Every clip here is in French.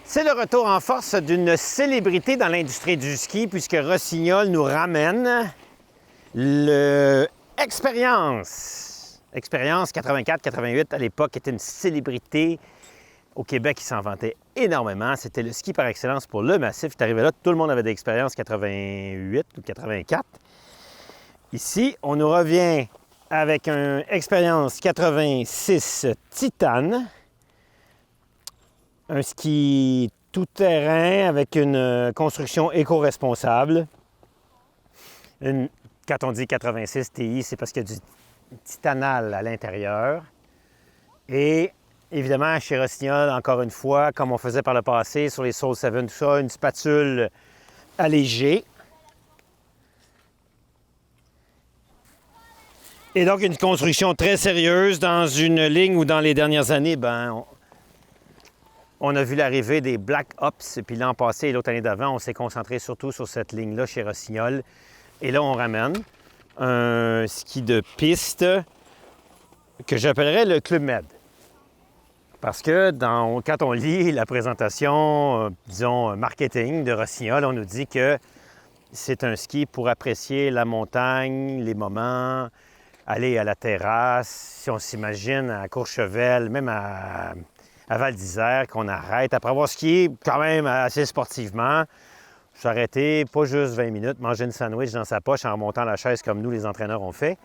C'est le retour en force d'une célébrité dans l'industrie du ski puisque Rossignol nous ramène l'Expérience. Expérience 84-88 à l'époque était une célébrité au Québec qui s'en vantait énormément. C'était le ski par excellence pour le massif. Tu arrivé là, tout le monde avait des expériences 88 ou 84. Ici, on nous revient avec un Expérience 86 Titane. Un ski tout-terrain avec une construction éco-responsable. Quand on dit 86 TI, c'est parce qu'il y a du titanal à l'intérieur. Et évidemment, chez Rossignol, encore une fois, comme on faisait par le passé sur les Soul 7, tout ça, une spatule allégée. Et donc, une construction très sérieuse dans une ligne où, dans les dernières années, on a vu l'arrivée des Black Ops. Puis l'an passé et l'autre année d'avant, on s'est concentré surtout sur cette ligne-là chez Rossignol. Et là, on ramène un ski de piste que j'appellerais le Club Med. Parce que quand on lit la présentation, disons, marketing de Rossignol, on nous dit que c'est un ski pour apprécier la montagne, les moments, aller à la terrasse. Si on s'imagine à Courchevel, même à Val d'Isère, qu'on arrête après avoir skié quand même assez sportivement, s'arrêter, pas juste 20 minutes, manger une sandwich dans sa poche en remontant la chaise comme nous, les entraîneurs, ont fait,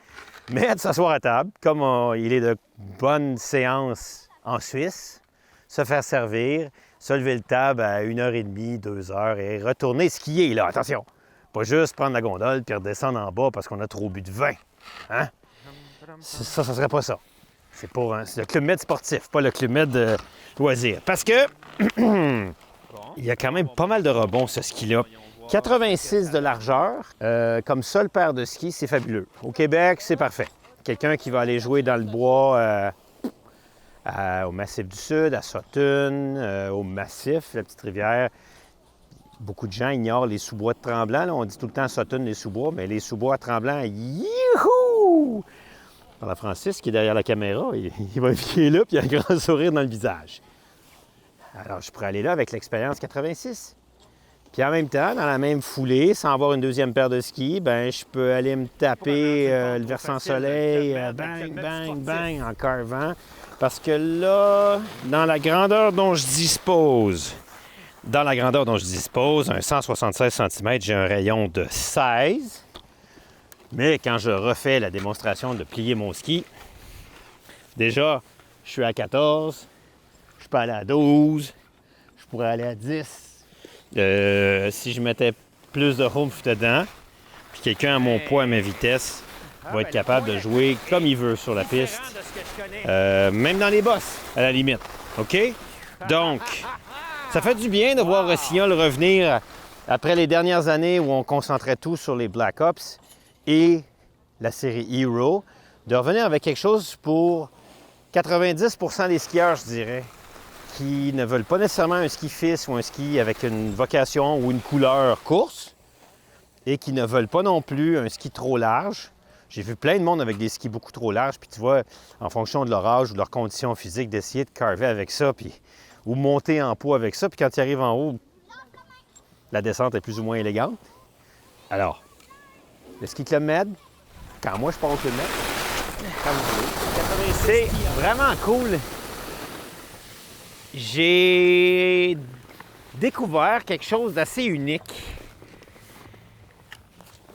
mais de s'asseoir à table, comme il est de bonnes séances en Suisse, se faire servir, se lever le table à 1h30, 2h et retourner skier, là, attention! Pas juste prendre la gondole puis redescendre en bas parce qu'on a trop bu de vin, hein? Ça serait pas ça. C'est le Club Med sportif, pas le Club Med loisir. Parce que il y a quand même pas mal de rebonds, ce ski-là. 86 de largeur, comme seule paire de skis, c'est fabuleux. Au Québec, c'est parfait. Quelqu'un qui va aller jouer dans le bois au Massif du Sud, à Sutton, au Massif, la petite rivière. Beaucoup de gens ignorent les sous-bois de Tremblant. Là. On dit tout le temps Sutton, les sous-bois, mais les sous-bois à Tremblant, youhou! Alors Francis, qui est derrière la caméra, il va virer là, puis il a un grand sourire dans le visage. Alors, je pourrais aller là avec l'Expérience 86. Puis en même temps, dans la même foulée, sans avoir une deuxième paire de skis, je peux aller me taper le versant soleil, bang, bang, bang, en carvant. Parce que là, dans la grandeur dont je dispose, un 176 cm, j'ai un rayon de 16. Mais quand je refais la démonstration de plier mon ski, déjà, je suis à 14, je peux aller à 12, je pourrais aller à 10. Si je mettais plus de oomph dedans, puis quelqu'un à mon poids, à ma vitesse, va être capable de jouer comme il veut sur la piste, même dans les bosses, à la limite. OK? Donc, ça fait du bien de voir Rossignol revenir après les dernières années où on concentrait tout sur les Black Ops et la série Hero, de revenir avec quelque chose pour 90% des skieurs, je dirais, qui ne veulent pas nécessairement un ski fisse ou un ski avec une vocation ou une couleur course et qui ne veulent pas non plus un ski trop large. J'ai vu plein de monde avec des skis beaucoup trop larges, puis tu vois, en fonction de leur âge ou de leur condition physique, d'essayer de carver avec ça, ou monter en poids avec ça, puis quand ils arrivent en haut, la descente est plus ou moins élégante. Alors, le ski Club Med, quand moi je pars au Club Med, c'est vraiment cool. J'ai découvert quelque chose d'assez unique.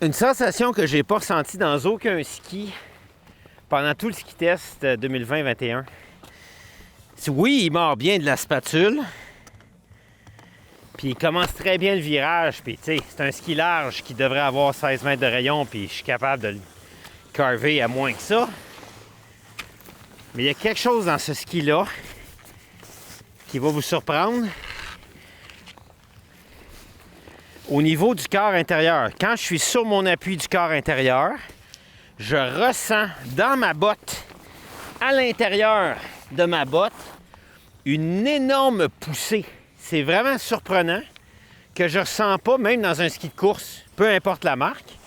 Une sensation que j'ai pas ressentie dans aucun ski pendant tout le ski test 2020-21. Oui, il mord bien de la spatule. Puis il commence très bien le virage. Puis tu sais, c'est un ski large qui devrait avoir 16 mètres de rayon. Puis je suis capable de le carver à moins que ça. Mais il y a quelque chose dans ce ski-là qui va vous surprendre. Au niveau du corps intérieur, quand je suis sur mon appui du corps intérieur, je ressens dans ma botte, à l'intérieur de ma botte, une énorme poussée. C'est vraiment surprenant que je ne ressens pas, même dans un ski de course, peu importe la marque.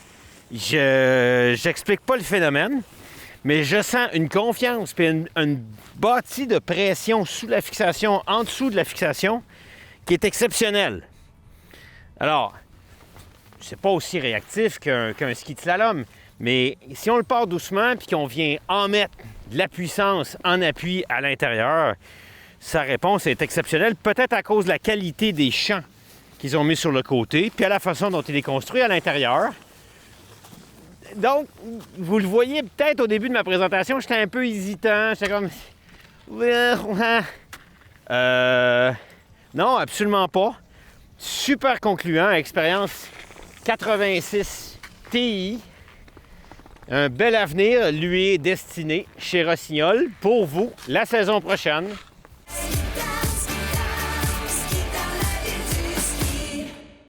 Je n'explique pas le phénomène, mais je sens une confiance puis une bâtie de pression sous la fixation, en dessous de la fixation, qui est exceptionnel. Alors, c'est pas aussi réactif qu'un ski de slalom, mais si on le part doucement puis qu'on vient en mettre de la puissance en appui à l'intérieur, sa réponse est exceptionnelle, peut-être à cause de la qualité des champs qu'ils ont mis sur le côté, puis à la façon dont il est construit à l'intérieur. Donc, vous le voyez peut-être au début de ma présentation, j'étais un peu hésitant, j'étais comme... non, absolument pas. Super concluant, expérience 86 Ti. Un bel avenir lui est destiné chez Rossignol pour vous la saison prochaine.